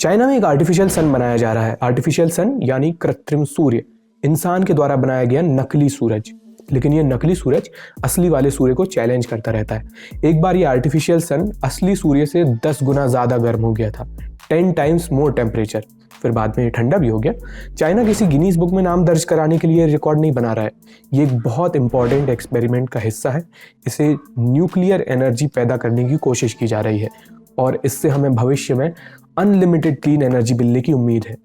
China में एक artificial sun बनाया जा रहा है। आर्टिफिशियल सन यानी कृत्रिम सूर्य, इंसान के द्वारा बनाया गया नकली सूरज। लेकिन ये नकली सूरज असली वाले सूर्य को चैलेंज करता रहता है। एक बार ये आर्टिफिशियल सन असली सूर्य से 10 गुना ज़्यादा गर्म हो गया था, 10 टाइम्स मोर टेम्परेचर। फिर बाद में ये ठंडा भी हो गया। चाइना किसी गिनीज बुक में नाम दर्ज कराने के लिए रिकॉर्ड नहीं बना रहा है, ये एक बहुत इंपॉर्टेंट एक्सपेरिमेंट का हिस्सा है। इसे न्यूक्लियर एनर्जी पैदा करने की कोशिश की जा रही है और इससे हमें भविष्य में अनलिमिटेड क्लीन एनर्जी मिलने की उम्मीद है।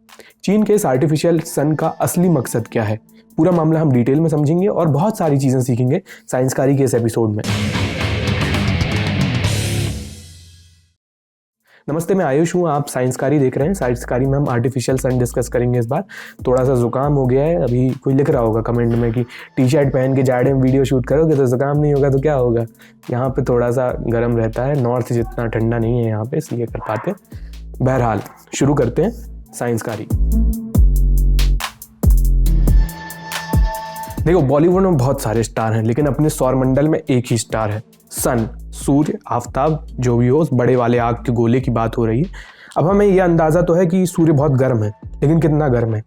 चीन के इस आर्टिफिशियल सन का असली मकसद क्या है, पूरा मामला हम डिटेल में समझेंगे और बहुत सारी चीज़ें सीखेंगे साइंसकारी के इस एपिसोड में। नमस्ते, मैं आयुष हूँ, आप साइंसकारी देख रहे हैं। साइंसकारी में हम आर्टिफिशियल सन डिस्कस करेंगे इस बार। थोड़ा सा जुकाम हो गया है, अभी कोई लिख रहा होगा कमेंट में कि टी शर्ट पहन के जाड़े में वीडियो शूट करोगे तो जुकाम नहीं होगा तो क्या होगा। यहाँ पे थोड़ा सा गर्म रहता है, नॉर्थ जितना ठंडा नहीं है यहाँ पे, इसलिए कर पाते। बहरहाल शुरू करते हैं साइंसकारी। देखो, बॉलीवुड में बहुत सारे स्टार हैं, लेकिन अपने सौरमंडल में एक ही स्टार है, सन, सूर्य, आफताब, जो भी हो, उस बड़े वाले आग के गोले की बात हो रही है। अब हमें यह अंदाज़ा तो है कि सूर्य बहुत गर्म है, लेकिन कितना गर्म है?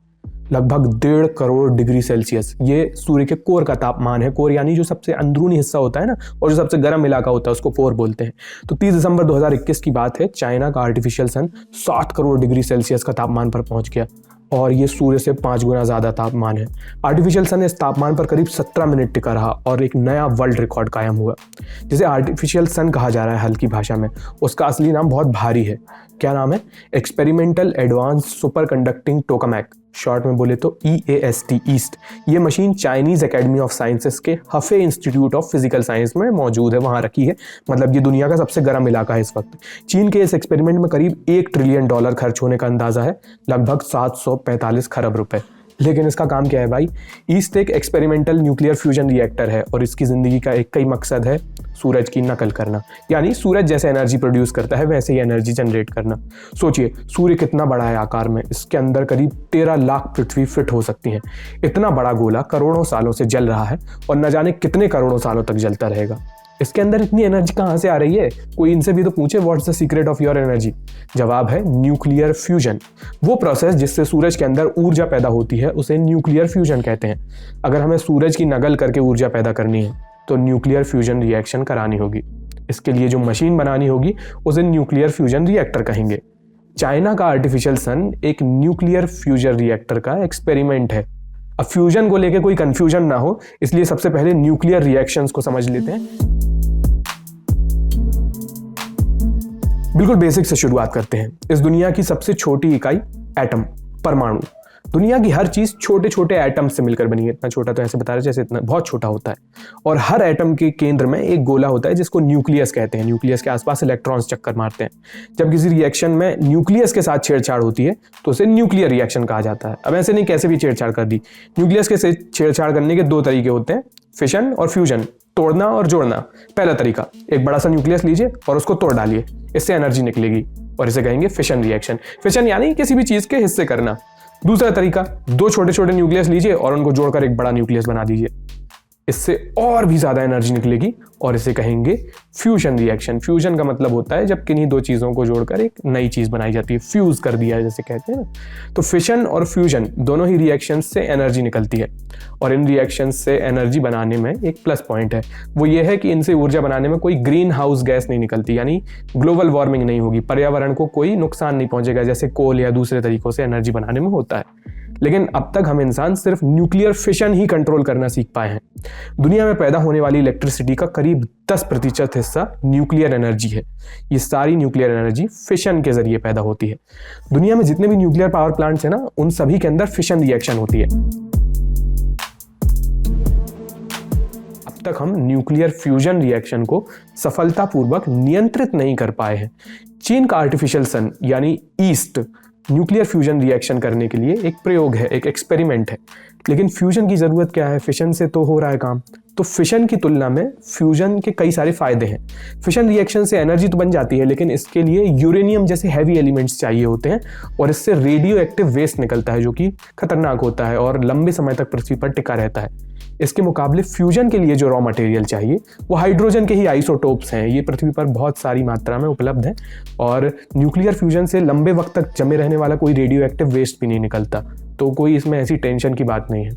लगभग 1.5 करोड़ डिग्री सेल्सियस। ये सूर्य के कोर का तापमान है। कोर यानी जो सबसे अंदरूनी हिस्सा होता है ना, और जो सबसे गर्म इलाका होता है उसको कोर बोलते हैं। तो 30 दिसंबर 2021 की बात है, चाइना का artificial sun 7 crore degree Celsius का तापमान पर पहुंच गया और ये सूर्य से 5 गुना ज़्यादा तापमान है। आर्टिफिशियल सन इस तापमान पर करीब 17 मिनट टिका रहा और एक नया वर्ल्ड रिकॉर्ड कायम हुआ। जिसे आर्टिफिशियल सन कहा जा रहा है हल्की भाषा में, उसका असली नाम बहुत भारी है। क्या नाम है? Experimental advance super conducting tokamak, short में बोले तो EAST, ईस्ट। ये machine Chinese academy of sciences के हफे इंस्टीट्यूट ऑफ फिजिकल साइंस में मौजूद है, वहाँ रखी है। मतलब ये दुनिया का सबसे गर्म इलाका है इस वक्त। चीन के इस एक्सपेरिमेंट में करीब $1 ट्रिलियन खर्च होने का अंदाजा है, लगभग 745 खरब रुपए। लेकिन इसका काम क्या है भाई? ईस्ट एक एक्सपेरिमेंटल न्यूक्लियर फ्यूजन रिएक्टर है और इसकी ज़िंदगी का एक ही मकसद है, सूरज की नकल करना। यानी सूरज जैसे एनर्जी प्रोड्यूस करता है वैसे ही एनर्जी जनरेट करना। सोचिए, सूर्य कितना बड़ा है आकार में, इसके अंदर करीब 13 लाख पृथ्वी फिट हो सकती हैं। इतना बड़ा गोला करोड़ों सालों से जल रहा है और न जाने कितने करोड़ों सालों तक जलता रहेगा। इसके अंदर इतनी एनर्जी कहाँ से आ रही है? कोई इनसे भी तो पूछे, what's the secret of your energy? जवाब है न्यूक्लियर फ्यूजन। वो प्रोसेस जिससे सूरज के अंदर ऊर्जा पैदा होती है उसे न्यूक्लियर फ्यूजन कहते हैं। अगर हमें सूरज की नकल करके ऊर्जा पैदा करनी है तो न्यूक्लियर फ्यूजन रिएक्शन करानी होगी। इसके लिए जो मशीन बनानी होगी उसे न्यूक्लियर फ्यूजन रिएक्टर कहेंगे। चाइना का आर्टिफिशियल सन एक न्यूक्लियर फ्यूजन रिएक्टर का एक्सपेरिमेंट है। अब फ्यूजन को लेके कोई कंफ्यूजन ना हो, इसलिए सबसे पहले न्यूक्लियर रिएक्शंस को समझ लेते हैं। बिल्कुल बेसिक से शुरुआत करते हैं। इस दुनिया की सबसे छोटी इकाई एटम, परमाणु। दुनिया की हर चीज छोटे छोटे एटम से मिलकर बनी है। इतना छोटा तो ऐसे बता रहे जैसे इतना बहुत छोटा होता है। और हर एटम के केंद्र में एक गोला होता है जिसको न्यूक्लियस कहते हैं। न्यूक्लियस के आसपास इलेक्ट्रॉन्स चक्कर मारते हैं। जब किसी रिएक्शन में न्यूक्लियस के साथ छेड़छाड़ होती है तो उसे न्यूक्लियर रिएक्शन कहा जाता है। अब ऐसे नहीं कैसे भी छेड़छाड़ कर दी। न्यूक्लियस के से छेड़छाड़ करने के 2 तरीके होते हैं, फिशन और फ्यूजन, तोड़ना और जोड़ना। पहला तरीका, एक बड़ा सा न्यूक्लियस लीजिए और उसको तोड़ डालिए, इससे एनर्जी निकलेगी और इसे कहेंगे फिशन रिएक्शन। फिशन यानी किसी भी चीज के हिस्से करना। दूसरा तरीका, 2 छोटे छोटे न्यूक्लियस लीजिए और उनको जोड़कर एक बड़ा न्यूक्लियस बना दीजिए, इससे और भी ज्यादा एनर्जी निकलेगी और इसे कहेंगे फ्यूजन रिएक्शन। फ्यूजन का मतलब होता है जब किन्हीं 2 चीजों को जोड़कर एक नई चीज बनाई जाती है, फ्यूज कर दिया जैसे कहते हैं ना। तो फिशन और फ्यूजन दोनों ही रिएक्शन से एनर्जी निकलती है और इन रिएक्शन से एनर्जी बनाने में एक प्लस पॉइंट है। वो ये है कि इनसे ऊर्जा बनाने में कोई ग्रीन हाउस गैस नहीं निकलती, यानी ग्लोबल वार्मिंग नहीं होगी, पर्यावरण को कोई नुकसान नहीं पहुंचेगा जैसे कोल या दूसरे तरीकों से एनर्जी बनाने में होता है। लेकिन अब तक हम इंसान सिर्फ न्यूक्लियर फिशन ही कंट्रोल करना सीख पाए हैं। दुनिया में पैदा होने वाली इलेक्ट्रिसिटी का करीब 10% हिस्सा न्यूक्लियर एनर्जी है। ये सारी न्यूक्लियर एनर्जी फिशन के जरिए पैदा होती है। दुनिया में जितने भी न्यूक्लियर पावर प्लांट्स हैं ना, उन सभी के अंदर फिशन रिएक्शन होती है। अब तक हम न्यूक्लियर फ्यूजन रिएक्शन को सफलतापूर्वक नियंत्रित नहीं कर पाए हैं। चीन का आर्टिफिशियल सन यानी ईस्ट न्यूक्लियर फ्यूजन रिएक्शन करने के लिए एक प्रयोग है, एक एक्सपेरिमेंट है। लेकिन फ्यूजन की जरूरत क्या है? फिशन से तो हो रहा है काम। तो फिशन की तुलना में फ्यूजन के कई सारे फायदे हैं। फिशन रिएक्शन से एनर्जी तो बन जाती है, लेकिन इसके लिए यूरेनियम जैसे हैवी एलिमेंट्स चाहिए होते हैं और इससे रेडियो एक्टिव वेस्ट निकलता है जो कि खतरनाक होता है और लंबे समय तक पृथ्वी पर टिका रहता है। इसके मुकाबले फ्यूजन के लिए जो रॉ मटेरियल चाहिए वो हाइड्रोजन के ही आइसोटोप्स हैं। ये पृथ्वी पर बहुत सारी मात्रा में उपलब्ध हैं और न्यूक्लियर फ्यूजन से लंबे वक्त तक जमे रहने वाला कोई रेडियो एक्टिव वेस्ट भी नहीं निकलता, तो कोई इसमें ऐसी टेंशन की बात नहीं है।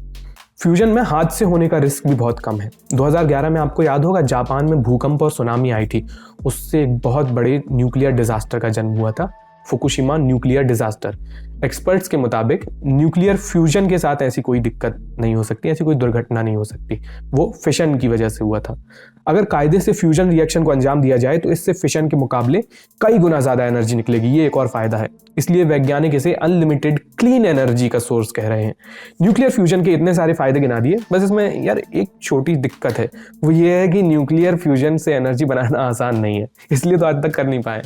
फ्यूजन में हादसे होने का रिस्क भी बहुत कम है। 2011 में आपको याद होगा जापान में भूकंप और सुनामी आई थी, उससे एक बहुत बड़े न्यूक्लियर डिजास्टर का जन्म हुआ था, फुकुशिमा न्यूक्लियर डिजास्टर। एक्सपर्ट्स के मुताबिक न्यूक्लियर फ्यूजन के साथ ऐसी कोई दिक्कत नहीं हो सकती, ऐसी कोई दुर्घटना नहीं हो सकती, वो फिशन की वजह से हुआ था। अगर कायदे से फ्यूजन रिएक्शन को अंजाम दिया जाए तो इससे फिशन के मुकाबले कई गुना ज्यादा एनर्जी निकलेगी, ये एक और फायदा है। इसलिए वैज्ञानिक इसे अनलिमिटेड क्लीन एनर्जी का सोर्स कह रहे हैं। न्यूक्लियर फ्यूजन के इतने सारे फायदे गिना दिए, बस इसमें यार एक छोटी दिक्कत है, वो ये है कि न्यूक्लियर फ्यूजन से एनर्जी बनाना आसान नहीं है, इसलिए तो आज तक कर नहीं पाए।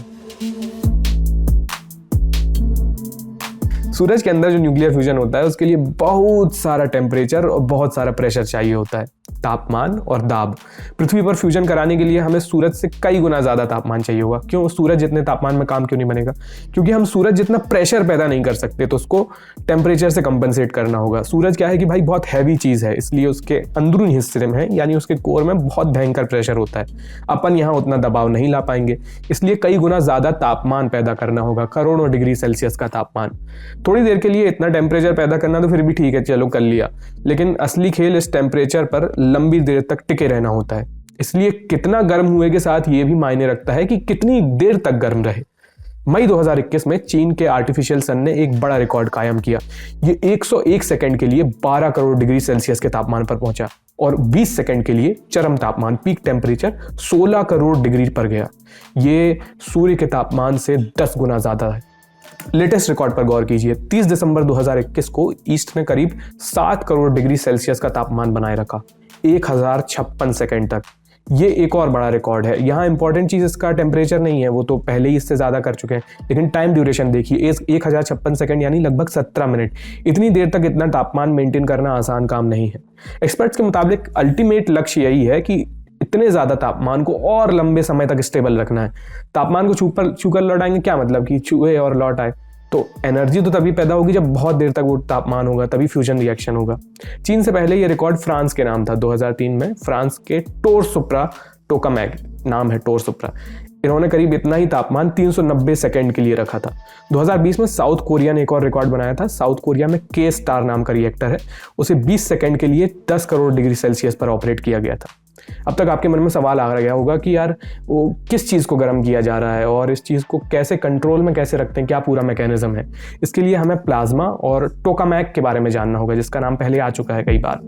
सूरज के अंदर जो न्यूक्लियर फ्यूजन होता है उसके लिए बहुत सारा टेम्परेचर और बहुत सारा प्रेशर चाहिए होता है, तापमान और दाब। पृथ्वी पर फ्यूजन कराने के लिए हमें सूरज से कई गुना ज़्यादा तापमान चाहिए होगा। क्यों? सूरज जितने तापमान में काम क्यों नहीं बनेगा? क्योंकि हम सूरज जितना प्रेशर पैदा नहीं कर सकते, तो उसको टेम्परेचर से कंपनसेट करना होगा। सूरज क्या है कि भाई बहुत हैवी चीज़ है, इसलिए उसके अंदरूनी हिस्से में यानी उसके कोर में बहुत भयंकर प्रेशर होता है। अपन यहाँ उतना दबाव नहीं ला पाएंगे, इसलिए कई गुना ज़्यादा तापमान पैदा करना होगा, करोड़ों डिग्री सेल्सियस का तापमान। थोड़ी देर के लिए इतना टेम्परेचर पैदा करना तो फिर भी ठीक है, चलो कर लिया, लेकिन असली खेल इस टेम्परेचर पर लंबी देर तक टिके रहना होता है। इसलिए कितना गर्म हुए के साथ ये भी मायने रखता है कि कितनी देर तक गर्म रहे। मई 2021 में चीन के आर्टिफिशियल सन ने एक बड़ा रिकॉर्ड कायम किया। ये 101 सेकंड के लिए 12 करोड़ डिग्री सेल्सियस के तापमान पर पहुंचा और 20 सेकंड के लिए चरम तापमान पीक टेम्परेचर 16 करोड़ डिग्री पर गया। ये सूर्य के तापमान से 10 गुना ज्यादा है। लेटेस्ट रिकॉर्ड पर गौर कीजिए, 30 दिसंबर 2021 को ईस्ट ने करीब 7 करोड़ डिग्री सेल्सियस का तापमान बनाए रखा 1056 सेकंड तक। ये एक और बड़ा रिकॉर्ड है। यहाँ इंपॉर्टेंट चीज इसका टेम्परेचर नहीं है, वो तो पहले ही इससे ज्यादा कर चुके हैं, लेकिन टाइम ड्यूरेशन देखिए, 1056 सेकंड यानी लगभग 17 मिनट। इतनी देर तक इतना तापमान मेंटेन करना आसान काम नहीं है। एक्सपर्ट्स के मुताबिक अल्टीमेट लक्ष्य यही है कि इतने ज्यादा तापमान को और लंबे समय तक स्टेबल रखना है। तापमान को छूकर लौटाएंगे क्या मतलब कि छुए और लौट आए? तो एनर्जी तो तभी पैदा होगी जब बहुत देर तक वो तापमान होगा, तभी फ्यूजन रिएक्शन होगा। चीन से पहले ये रिकॉर्ड फ्रांस के नाम था। 2003 में फ्रांस के टोर सुप्रा टोकामैग नाम है, टोर सुप्रा, इन्होंने करीब इतना ही तापमान 390 सेकंड के लिए रखा था। 2020 में साउथ कोरिया ने एक और रिकॉर्ड बनाया था। साउथ कोरिया में के स्टार नाम का रिएक्टर है, उसे 20 सेकंड के लिए 10 करोड़ डिग्री सेल्सियस पर ऑपरेट किया गया था। अब तक आपके मन में सवाल आ गया होगा कि यार वो किस चीज़ को गर्म किया जा रहा है और इस चीज़ को कैसे कंट्रोल में कैसे रखते हैं, क्या पूरा मैकेनिज्म है। इसके लिए हमें प्लाज्मा और टोकामैक के बारे में जानना होगा, जिसका नाम पहले आ चुका है कई बार।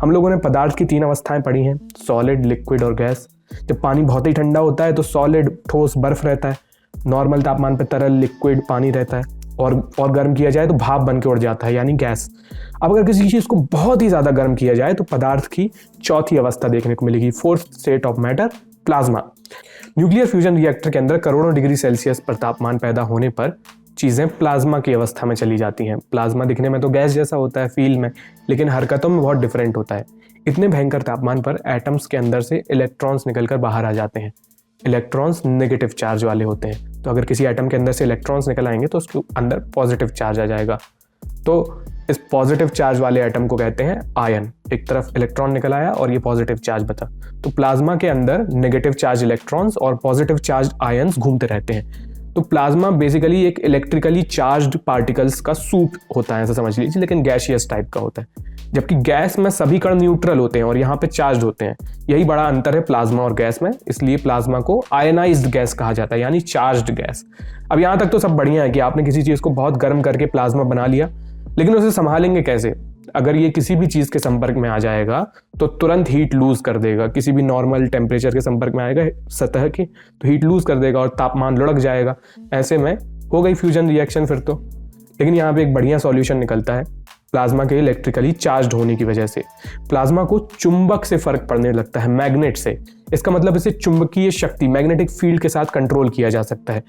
हम लोगों ने पदार्थ की 3 अवस्थाएं पढ़ी हैं, सॉलिड, लिक्विड और गैस। जब पानी बहुत ही ठंडा होता है तो सॉलिड ठोस बर्फ रहता है, नॉर्मल तापमान पर तरल लिक्विड पानी रहता है, और गर्म किया जाए तो भाप बन के उड़ जाता है यानी गैस। अब अगर किसी चीज़ को बहुत ही ज़्यादा गर्म किया जाए तो पदार्थ की चौथी अवस्था देखने को मिलेगी, fourth state of matter, plasma. Nuclear fusion reactor के अंदर करोड़ों डिग्री सेल्सियस पर तापमान पैदा होने पर चीज़ें प्लाज्मा की अवस्था में चली जाती हैं। प्लाज्मा दिखने में तो गैस जैसा होता है फील में, लेकिन हरकतों में बहुत डिफरेंट होता है। इतने भयंकर तापमान पर एटम्स के अंदर से इलेक्ट्रॉन्स निकलकर बाहर आ जाते हैं। इलेक्ट्रॉन्स नेगेटिव चार्ज वाले होते हैं, तो अगर किसी एटम के अंदर से इलेक्ट्रॉन्स निकल आएंगे तो उसके अंदर पॉजिटिव चार्ज आ जाएगा। तो इस पॉजिटिव चार्ज वाले एटम को कहते हैं आयन। एक तरफ इलेक्ट्रॉन निकल आया और ये पॉजिटिव चार्ज बचा। तो प्लाज्मा के अंदर नेगेटिव चार्ज इलेक्ट्रॉन्स और पॉजिटिव चार्ज आयन्स घूमते रहते हैं। तो प्लाज्मा बेसिकली एक इलेक्ट्रिकली चार्ज्ड पार्टिकल्स का सूप होता है, ऐसा समझ लीजिए, लेकिन गैसियस टाइप का होता है। जबकि गैस में सभी कण न्यूट्रल होते हैं और यहाँ पे चार्ज होते हैं। यही बड़ा अंतर है प्लाज्मा और गैस में, इसलिए प्लाज्मा को आयनाइज्ड गैस कहा जाता है यानी चार्ज्ड गैस। अब यहाँ तक तो सब बढ़िया है कि आपने किसी चीज़ को बहुत गर्म करके प्लाज्मा बना लिया, लेकिन उसे संभालेंगे कैसे? अगर ये किसी भी चीज़ के संपर्क में आ जाएगा तो तुरंत हीट लूज कर देगा। किसी भी नॉर्मल टेम्परेचर के संपर्क में आएगा सतह की तो हीट लूज कर देगा और तापमान लुढ़क जाएगा। ऐसे में हो गई फ्यूजन रिएक्शन फिर तो। लेकिन यहाँ पे एक बढ़िया सॉल्यूशन निकलता है प्लाज्मा के इलेक्ट्रिकली चार्ज्ड होने की वजह से। प्लाज्मा को चुंबक से फर्क पड़ने लगता है, मैग्नेट से। इसका मतलब इसे चुंबकीय शक्ति, मैग्नेटिक फील्ड के साथ कंट्रोल किया जा सकता है।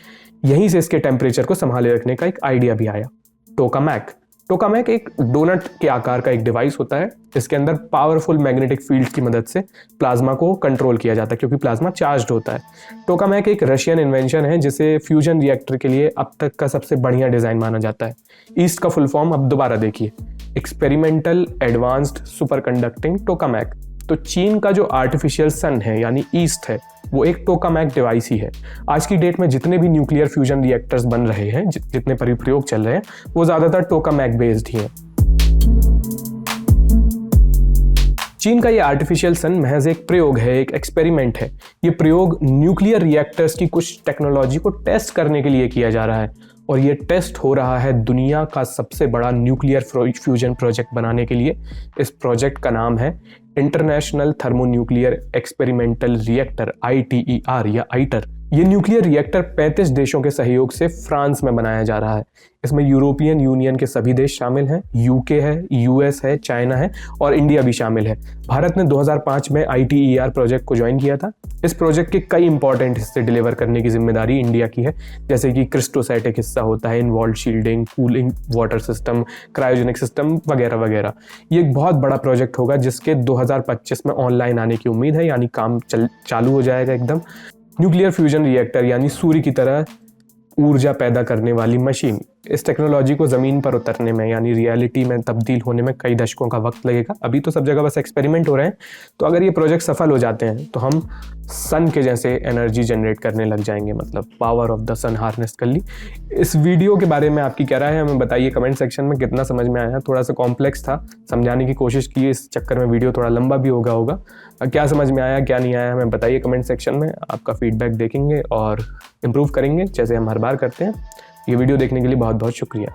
यहीं से इसके टेम्परेचर को संभाले रखने का एक आइडिया भी आया, टोकामैक। टोकामैक एक डोनट के आकार का एक डिवाइस होता है। इसके अंदर पावरफुल मैग्नेटिक फील्ड की मदद से प्लाज्मा को कंट्रोल किया जाता है क्योंकि प्लाज्मा चार्ज्ड होता है। टोकामैक एक रशियन इन्वेंशन है जिसे फ्यूजन रिएक्टर के लिए अब तक का सबसे बढ़िया डिजाइन माना जाता है। ईस्ट का फुल फॉर्म अब दोबारा देखिए, experimental advanced super conducting tokamak. तो चीन का जो आर्टिफिशियल सन है यानी ईस्ट है, वो एक टोकामैक डिवाइस ही है। आज की डेट में जितने भी न्यूक्लियर फ्यूजन रिएक्टर्स बन रहे हैं, जितने परिप्रयोग चल रहे हैं, वो ज्यादातर टोकामैक बेस्ड ही हैं। चीन का ये आर्टिफिशियल सन महज एक प्रयोग है, एक एक्सपेरिमेंट है। ये प्रयोग न्यूक्लियर रिएक्टर्स की कुछ टेक्नोलॉजी को टेस्ट करने के लिए किया जा रहा है और ये टेस्ट हो रहा है दुनिया का सबसे बड़ा न्यूक्लियर फ्यूजन प्रोजेक्ट बनाने के लिए। इस प्रोजेक्ट का नाम है international thermonuclear experimental reactor, ITER या आइटर। ये न्यूक्लियर रिएक्टर 35 देशों के सहयोग से फ्रांस में बनाया जा रहा है। इसमें यूरोपियन यूनियन के सभी देश शामिल हैं, UK है, US है, चाइना है और इंडिया भी शामिल है। भारत ने 2005 में ITER प्रोजेक्ट को ज्वाइन किया था। इस प्रोजेक्ट के कई इंपॉर्टेंट हिस्से डिलीवर करने की जिम्मेदारी इंडिया की है, जैसे कि क्रिस्टोसैटिक हिस्सा होता है, involve shielding, cooling water system, cryogenic system वगैरह वगैरह। ये एक बहुत बड़ा प्रोजेक्ट होगा जिसके 2025 में ऑनलाइन आने की उम्मीद है, यानी काम चालू हो जाएगा एकदम। न्यूक्लियर फ्यूजन रिएक्टर यानी सूर्य की तरह ऊर्जा पैदा करने वाली मशीन, इस टेक्नोलॉजी को ज़मीन पर उतरने में यानी रियलिटी में तब्दील होने में कई दशकों का वक्त लगेगा। अभी तो सब जगह बस एक्सपेरिमेंट हो रहे हैं। तो अगर ये प्रोजेक्ट सफल हो जाते हैं तो हम सन के जैसे एनर्जी जनरेट करने लग जाएंगे, मतलब power of the sun harness कर ली। इस वीडियो के बारे में आपकी क्या राय है हमें बताइए कमेंट सेक्शन में। कितना समझ में आया? थोड़ा सा कॉम्प्लेक्स था, समझाने की कोशिश की, इस चक्कर में वीडियो थोड़ा लंबा भी होगा। क्या समझ में आया, क्या नहीं आया, हमें बताइए कमेंट सेक्शन में। आपका फीडबैक देखेंगे और इम्प्रूव करेंगे जैसे हम हर बार करते हैं। ये वीडियो देखने के लिए बहुत बहुत शुक्रिया।